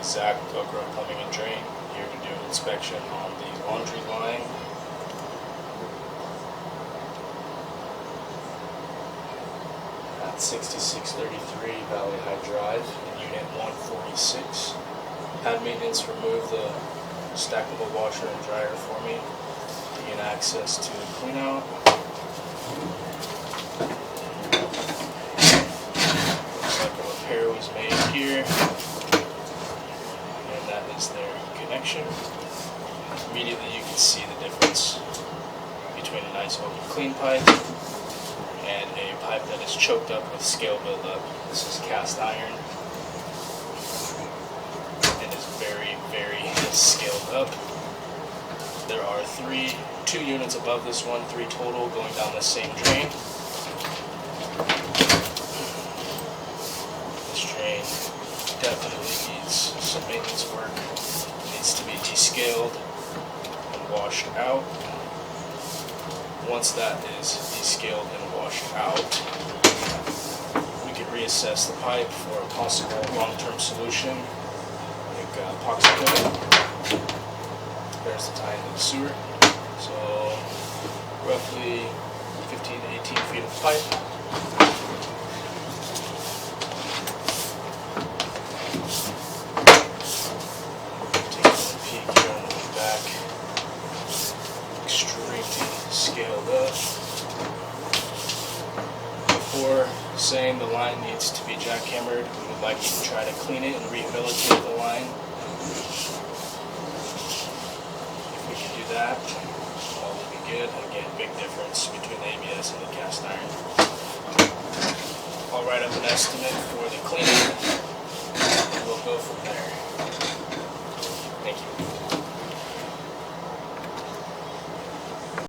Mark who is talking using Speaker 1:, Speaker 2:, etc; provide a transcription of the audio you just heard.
Speaker 1: Zach, Plumbing and Drain, here to do an inspection on the laundry line. At 6633 Valley High Drive in Unit 146. Had maintenance remove the stackable washer and dryer for me to gain access to the clean out. Looks like a repair was made here, and that is their connection. Immediately you can see the difference between a nice open clean pipe and a pipe that is choked up with scale buildup. This is cast iron and is very, very scaled up. There are two units above this one, 3 total going down the same drain. This drain definitely needs some maintenance work. It needs to be descaled and washed out. Once that is descaled and washed out, we can reassess the pipe for a possible long-term solution, like epoxy coating. There's the tie into the sewer. So roughly 15 to 18 feet of pipe. Take a little peek here on the way back. Extremely scaled up. Before saying the line needs to be jackhammered, we would like you to try to clean it and rehabilitate the line. If we can do that, all will be good. Again, big difference between the ABS and the cast iron. I'll write up an estimate for the cleaning